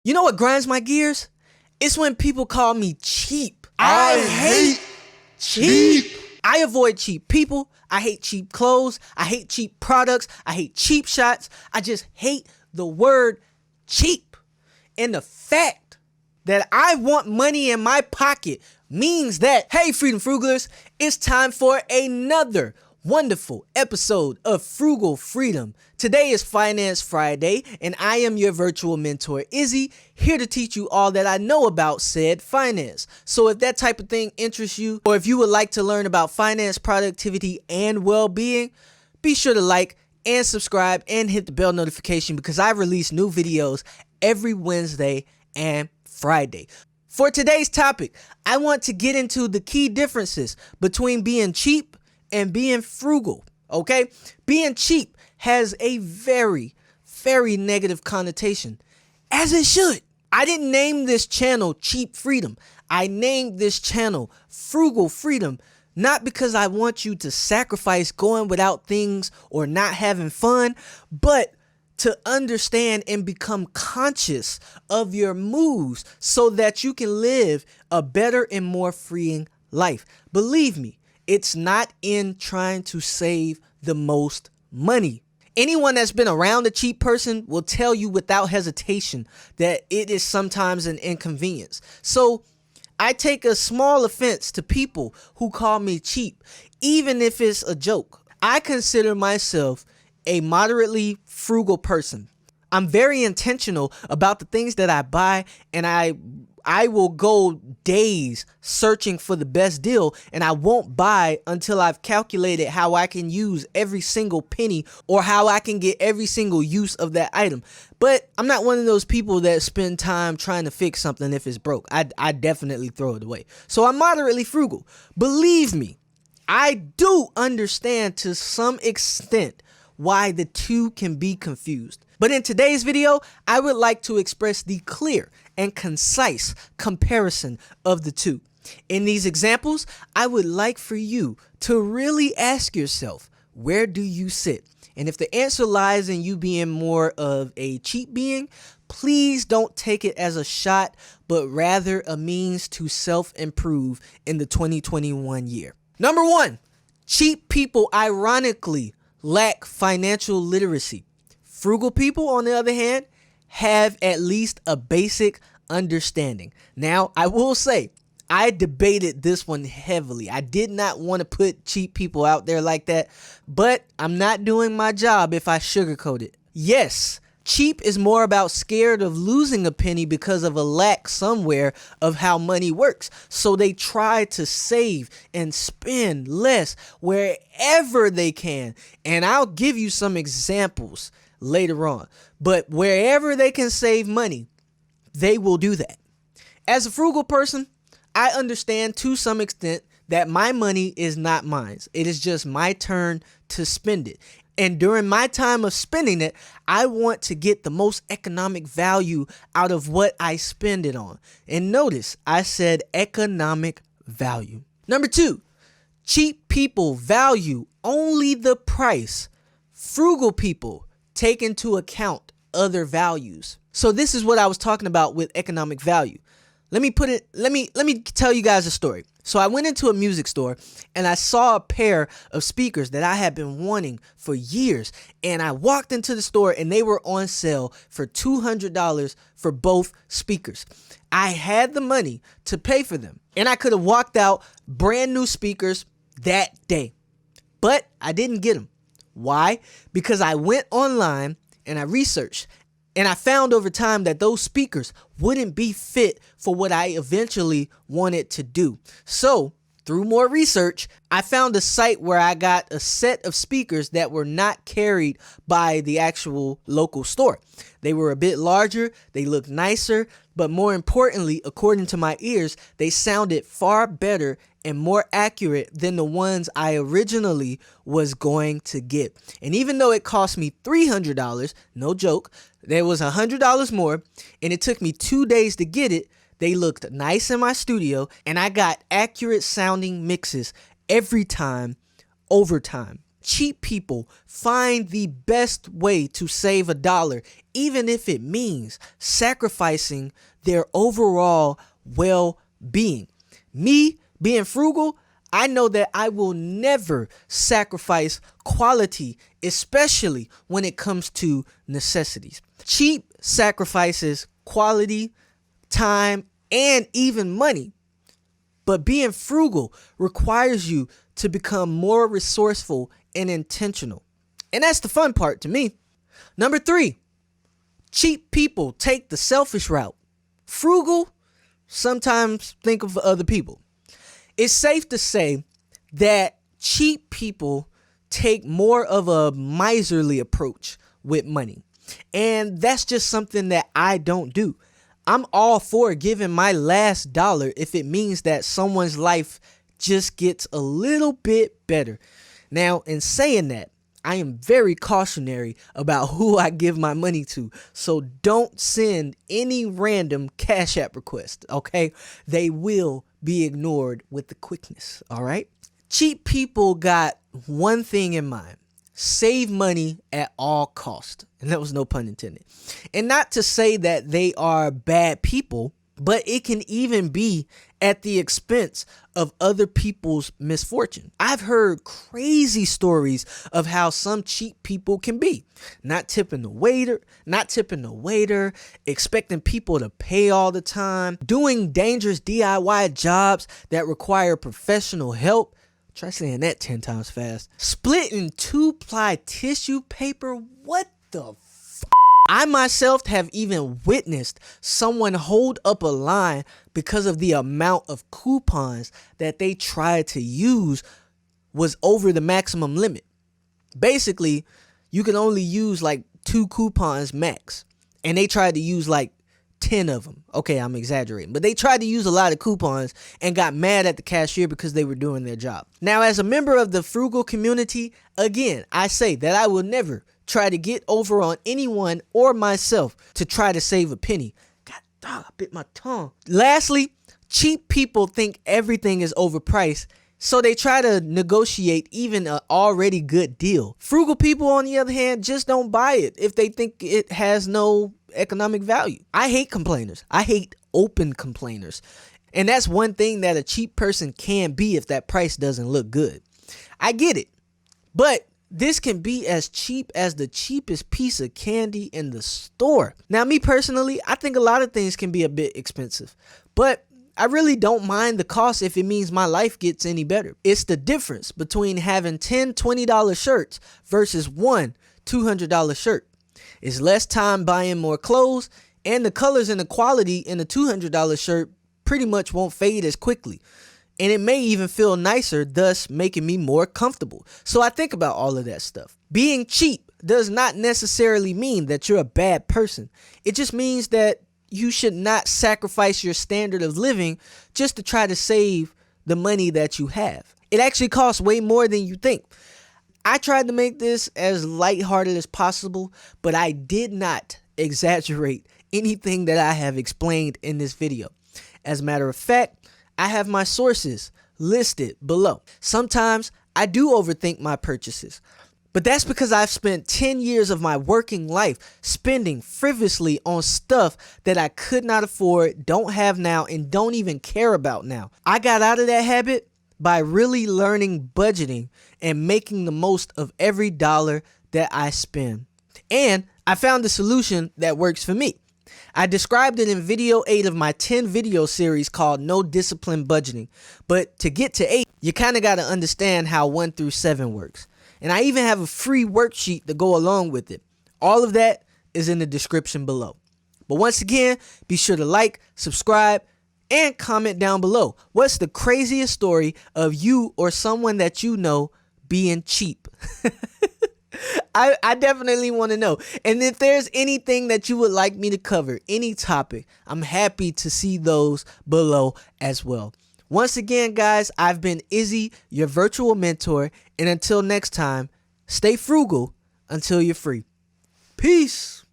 You know what grinds my gears? It's when people call me cheap. I hate cheap. I avoid cheap people. I hate cheap clothes. I hate cheap products. I hate cheap shots. I just hate the word cheap. And the fact that I want money in my pocket means that, hey, Freedom Frugalers, it's time for another wonderful episode of Frugal Freedom. Today is Finance Friday, and I am your virtual mentor, Izzy, here to teach you all that I know about said finance. So if that type of thing interests you, or if you would like to learn about finance, productivity, and well-being, be sure to like and subscribe and hit the bell notification because I release new videos every Wednesday and Friday. For today's topic, I want to get into the key differences between being cheap and being frugal, okay? Being cheap has a very, very negative connotation, as it should. I didn't name this channel Cheap Freedom. I named this channel Frugal Freedom, not because I want you to sacrifice going without things or not having fun, but to understand and become conscious of your moves so that you can live a better and more freeing life. Believe me, it's not in trying to save the most money. Anyone that's been around a cheap person will tell you without hesitation that it is sometimes an inconvenience. So I take a small offense to people who call me cheap, even if it's a joke. I consider myself a moderately frugal person. I'm very intentional about the things that I buy, and I will go days searching for the best deal, and I won't buy until I've calculated how I can use every single penny or how I can get every single use of that item. But I'm not one of those people that spend time trying to fix something if it's broke. I definitely throw it away. So I'm moderately frugal. Believe me, I do understand to some extent why the two can be confused. But in today's video, I would like to express the clear and concise comparison of the two. In these examples, I would like for you to really ask yourself, where do you sit? And if the answer lies in you being more of a cheap being, please don't take it as a shot, but rather a means to self-improve in the 2021 year. Number one, cheap people ironically lack financial literacy. Frugal people, on the other hand, have at least a basic understanding. Now, I will say, I debated this one heavily. I did not want to put cheap people out there like that, but I'm not doing my job if I sugarcoat it. Yes, cheap is more about scared of losing a penny because of a lack somewhere of how money works. So they try to save and spend less wherever they can. And I'll give you some examples later on. But wherever they can save money, they will do that. As a frugal person, I understand to some extent that my money is not mine. It is just my turn to spend it. And during my time of spending it, I want to get the most economic value out of what I spend it on. And notice, I said economic value. Number two, cheap people value only the price. Frugal people take into account other values. So this is what I was talking about with economic value. Let me tell you guys a story. So I went into a music store and I saw a pair of speakers that I had been wanting for years. And I walked into the store and they were on sale for $200 for both speakers. I had the money to pay for them and I could have walked out brand new speakers that day, but I didn't get them. Why? Because I went online and I researched. And I found over time that those speakers wouldn't be fit for what I eventually wanted to do. So through more research, I found a site where I got a set of speakers that were not carried by the actual local store. They were a bit larger, they looked nicer, but more importantly, according to my ears, they sounded far better and more accurate than the ones I originally was going to get. And even though it cost me $300, no joke, there was $100 more, and it took me 2 days to get it. They looked nice in my studio, and I got accurate sounding mixes every time, over time. Cheap people find the best way to save $1, even if it means sacrificing their overall well-being. Me being frugal, I know that I will never sacrifice quality, especially when it comes to necessities. Cheap sacrifices quality, time, and even money. But being frugal requires you to become more resourceful and intentional. And that's the fun part to me. Number 3, cheap people take the selfish route. Frugal sometimes think of other people. It's safe to say that cheap people take more of a miserly approach with money. And that's just something that I don't do. I'm all for giving my last dollar if it means that someone's life just gets a little bit better. Now, in saying that, I am very cautionary about who I give my money to. So don't send any random Cash App request, okay? They will be ignored with the quickness, all right? Cheap people got one thing in mind: save money at all cost. And that was no pun intended. And not to say that they are bad people, but it can even be at the expense of other people's misfortune. I've heard crazy stories of how some cheap people can be. Not tipping the waiter, expecting people to pay all the time, doing dangerous DIY jobs that require professional help. Try saying that 10 times fast. Splitting 2-ply tissue paper. What the I myself have even witnessed someone hold up a line because of the amount of coupons that they tried to use was over the maximum limit. Basically, you can only use like 2 coupons max, and they tried to use like 10 of them. Okay, I'm exaggerating, but they tried to use a lot of coupons and got mad at the cashier because they were doing their job. Now, as a member of the frugal community, again, I say that I will never try to get over on anyone or myself to try to save a penny. God dog, I bit my tongue. Lastly, cheap people think everything is overpriced, so they try to negotiate even an already good deal. Frugal people, on the other hand, just don't buy it if they think it has no economic value. I hate complainers. I hate open complainers. And that's one thing that a cheap person can be if that price doesn't look good. I get it. But this can be as cheap as the cheapest piece of candy in the store. Now, me personally, I think a lot of things can be a bit expensive, but I really don't mind the cost if it means my life gets any better. It's the difference between having 10 $20 shirts versus one $200 shirt. It's less time buying more clothes, and the colors and the quality in the $200 shirt pretty much won't fade as quickly. And it may even feel nicer, thus making me more comfortable. So I think about all of that stuff. Being cheap does not necessarily mean that you're a bad person. It just means that you should not sacrifice your standard of living just to try to save the money that you have. It actually costs way more than you think. I tried to make this as lighthearted as possible, but I did not exaggerate anything that I have explained in this video. As a matter of fact, I have my sources listed below. Sometimes I do overthink my purchases, but that's because I've spent 10 years of my working life spending frivolously on stuff that I could not afford, don't have now, and don't even care about now. I got out of that habit by really learning budgeting and making the most of every dollar that I spend. And I found a solution that works for me. I described it in video 8 of my 10 video series called No Discipline Budgeting. But to get to 8, you kind of got to understand how 1 through 7 works. And I even have a free worksheet to go along with it. All of that is in the description below. But once again, be sure to like, subscribe, and comment down below. What's the craziest story of you or someone that you know being cheap? I definitely want to know. And if there's anything that you would like me to cover, any topic, I'm happy to see those below as well. Once again, guys, I've been Izzy, your virtual mentor. And until next time, stay frugal until you're free. Peace.